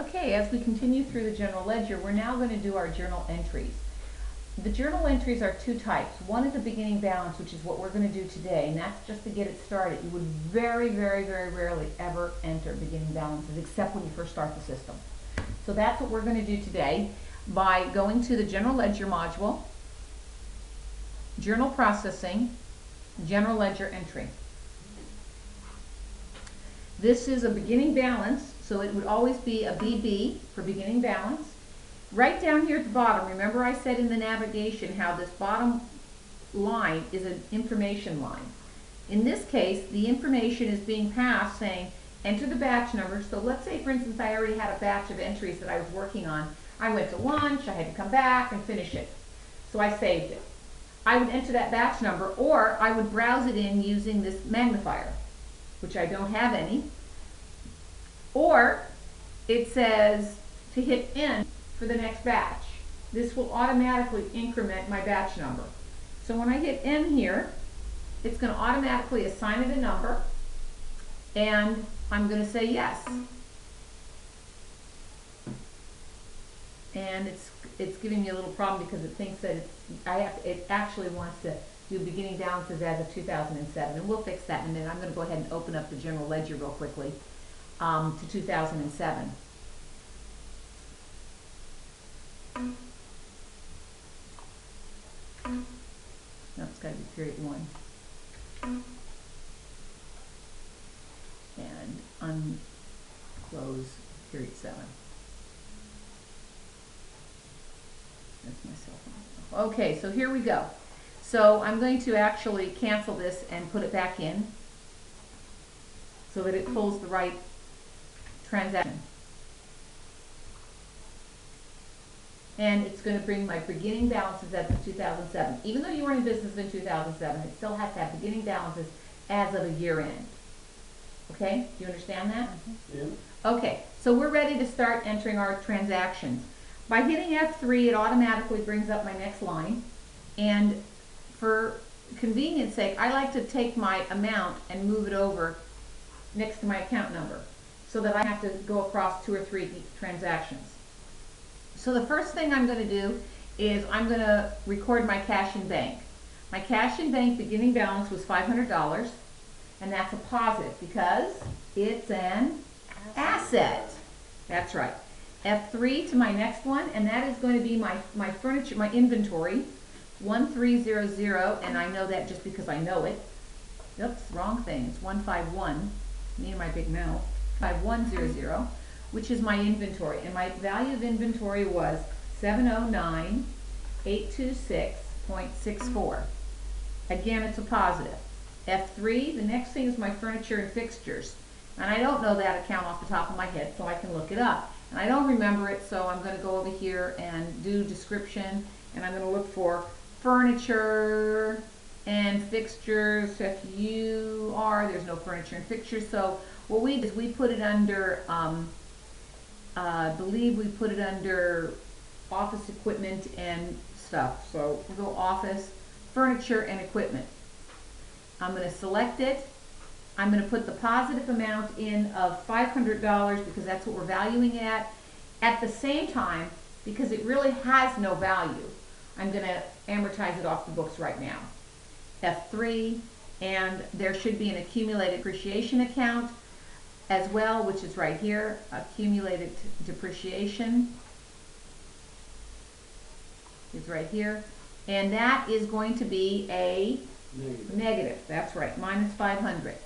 Okay, as we continue through the general ledger, we're now going to do our journal entries. The journal entries are two types. One is a beginning balance, which is what we're going to do today, and that's just to get it started. You would very, very, very rarely ever enter beginning balances, except when you first start the system. So that's what we're going to do today by going to the general ledger module, journal processing, general ledger entry. This is a beginning balance, so it would always be a BB for beginning balance. Right down here at the bottom, remember I said in the navigation how this bottom line is an information line. In this case, the information is being passed saying, enter the batch number. So let's say, for instance, I already had a batch of entries that I was working on. I went to lunch, I had to come back and finish it. So I saved it. I would enter that batch number, or I would browse it in using this magnifier, which I don't have any. Or it says to hit N for the next batch. This will automatically increment my batch number. So when I hit N here, it's going to automatically assign it a number, and I'm going to say yes. And it's giving me a little problem because it thinks that it actually wants to do beginning balances as of 2007, and we'll fix that in a minute. I'm going to go ahead and open up the general ledger real quickly to 2007. No, it's got to be period 1. And unclose period 7. That's my cell phone. Okay, so here we go. So I'm going to actually cancel this and put it back in so that it pulls the right transaction. And it's going to bring my beginning balances as of 2007. Even though you were in business in 2007, it still has to have beginning balances as of a year end. Okay? Do you understand that? Yeah. Okay, so we're ready to start entering our transactions. By hitting F3, it automatically brings up my next line. And for convenience sake, I like to take my amount and move it over next to my account number so that I have to go across 2 or 3 transactions. So the first thing I'm going to do is I'm going to record my cash in bank. My cash in bank beginning balance was $500, and that's a positive because it's an asset. That's right. F3 to my next one, and that is going to be my furniture, my inventory, 1300, and I know that just because I know it. Oops, wrong thing. It's 151. Me and my big mouth. 5100, which is my inventory, and my value of inventory was 709,826.64. Again, it's a positive. F3, the next thing is my furniture and fixtures, and I don't know that account off the top of my head, so I can look it up. And I don't remember it, so I'm going to go over here and do description, and I'm going to look for furniture and fixtures. There's no furniture and fixtures, so what we did is we put it under, I believe we put it under office equipment and stuff. So we'll go office, furniture, and equipment. I'm going to select it. I'm going to put the positive amount in of $500 because that's what we're valuing at. At the same time, because it really has no value, I'm going to amortize it off the books right now. F3, and there should be an accumulated depreciation account as well, which is right here, accumulated depreciation is right here, and that is going to be a negative. That's right, minus 500.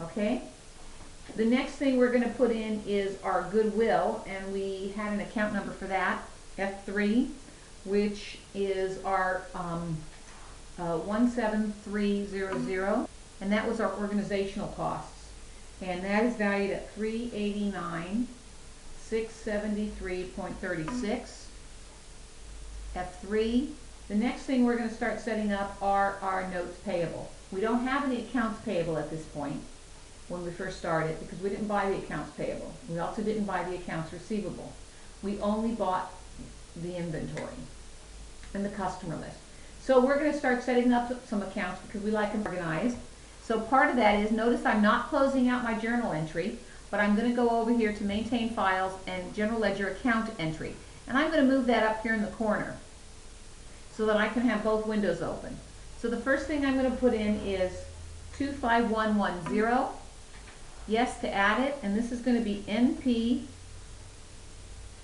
Okay, the next thing we're going to put in is our goodwill, and we had an account number for that, F3, which is our 17300, and that was our organizational costs. And that is valued at $389,673.36. F3. The next thing we're going to start setting up are our notes payable. We don't have any accounts payable at this point when we first started because we didn't buy the accounts payable. We also didn't buy the accounts receivable. We only bought the inventory and the customer list. So we're going to start setting up some accounts because we like them organized. So part of that is, notice I'm not closing out my journal entry. but I'm gonna go over here to maintain files and general ledger account entry. And I'm gonna move that up here in the corner so that I can have both windows open. So the first thing I'm gonna put in is 25110. Yes to add it, and this is gonna be NP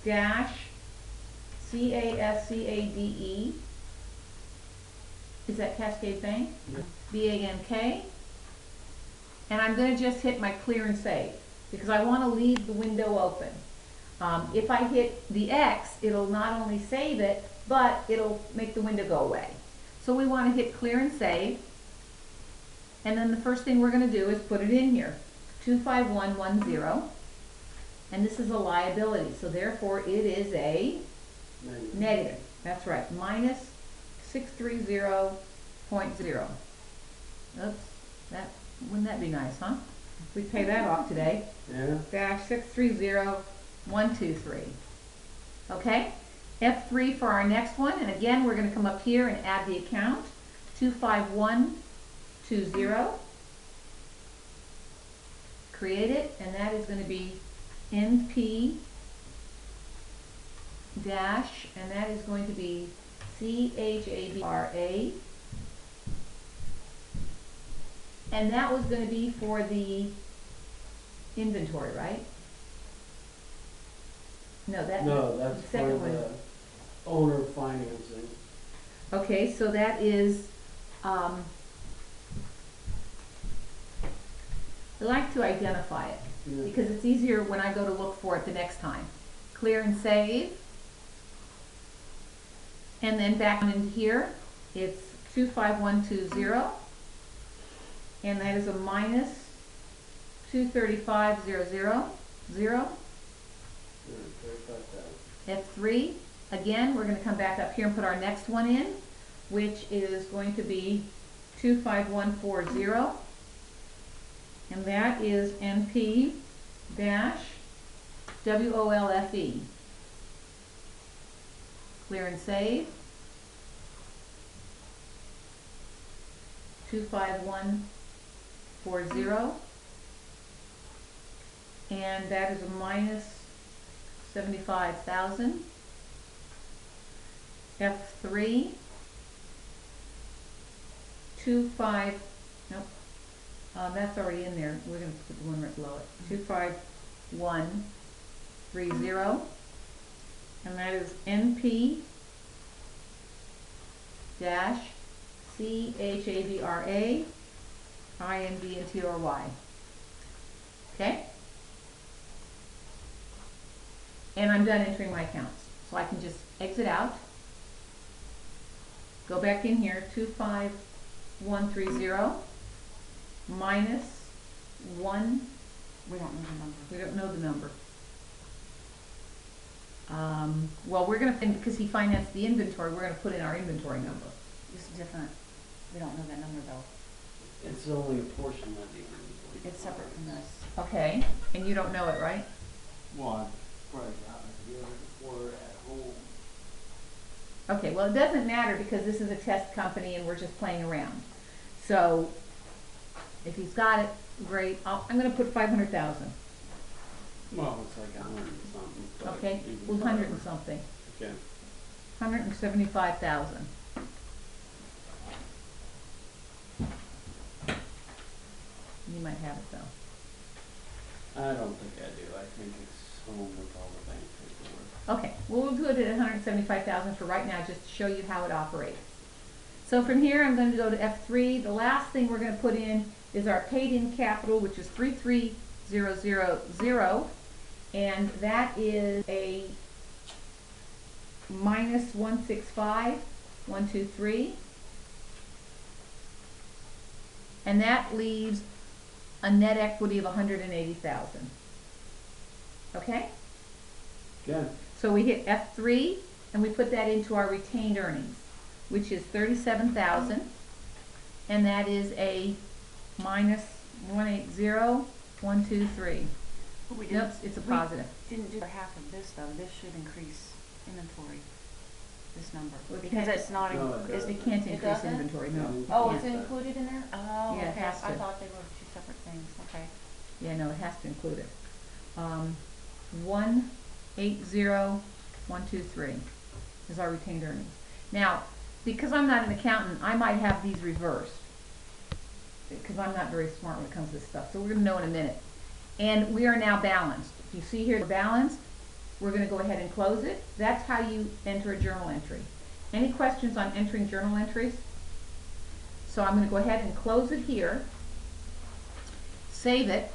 dash CASCADE. Is that Cascade Bank? Yeah. BANK. And I'm going to just hit my clear and save because I want to leave the window open. If I hit the X, it'll not only save it, but it'll make the window go away. So we want to hit clear and save. And then the first thing we're going to do is put it in here, 25110. And this is a liability, so therefore it is a negative. That's right, minus 630.0. Oops, wouldn't that be nice, huh? We pay that off today. Yeah. Dash 630.123. Okay? F3 for our next one, and again we're going to come up here and add the account, 25120. Create it, and that is going to be NP dash, and that is going to be CHABRA, and that was going to be for the inventory, right? No, that's the the second one. the owner financing. Okay, so that is, I like to identify it Yeah. because it's easier when I go to look for it the next time. Clear and save. And then back into here, it's 25120, and that is a minus 235.000. F3, again, we're going to come back up here and put our next one in, which is going to be 25140, and that is NP dash WOLFE. Clear and save. 25140, and that is a minus 75,000. F3 25, nope, that's already in there. We're going to put the one right below it. 25130, and that is NP dash CHABRA INVENTORY. Okay? And I'm done entering my accounts. So I can just exit out, go back in here, 25130 minus 1. We don't know the number. We don't know the number. Well, we're going to, because he financed the inventory, we're going to put in our inventory number. It's different. We don't know that number though. It's only a portion of the inventory. It's separate from this. Okay, and you don't know it, right? Well, I probably got it the other before at home. Okay, well, it doesn't matter because this is a test company and we're just playing around. So, if he's got it, great. I'm going to put 500,000. Well, it's like 100 and something. but Okay, even well, 100 and something. Okay. 175,000. You might have it though. I don't think I do. I think it's home with all the bank paperwork. Okay, well, we'll do it at 175,000 for right now, just to show you how it operates. So from here, I'm going to go to F3. The last thing we're going to put in is our paid-in capital, which is 33000, and that is a minus 165,123, and that leaves a net equity of 180,000. Okay? Okay. So we hit F3 and we put that into our retained earnings, which is 37,000, and that is a minus 180,123. But we Nope, it's a positive. We didn't do half of this though. This should increase inventory. This number. Well, it Because can't- it's not, No, it it's, It can't It increase doesn't? inventory, no. No. oh, It it's can't. included in there? Oh, Yeah, it okay. has I to. thought they were two separate things. Okay. Yeah, no, it has to include it. 180,123 is our retained earnings. Now, because I'm not an accountant, I might have these reversed, because I'm not very smart when it comes to this stuff. So we're going to know in a minute. And we are now balanced. If you see here, we're balanced. We're going to go ahead and close it. That's how you enter a journal entry. Any questions on entering journal entries? So I'm going to go ahead and close it here, save it,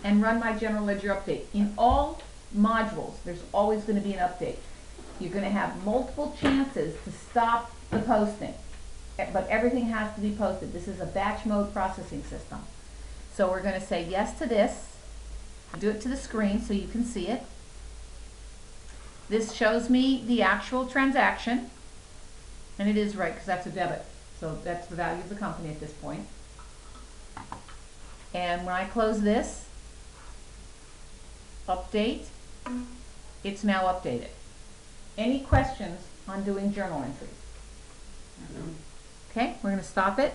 and run my general ledger update. In all modules, there's always going to be an update. You're going to have multiple chances to stop the posting, but everything has to be posted. This is a batch mode processing system. So we're going to say yes to this. Do it to the screen so you can see it. This shows me the actual transaction, and it is right because that's a debit. So that's the value of the company at this point. And when I close this, update, it's now updated. Any questions on doing journal entries? Okay, we're going to stop it.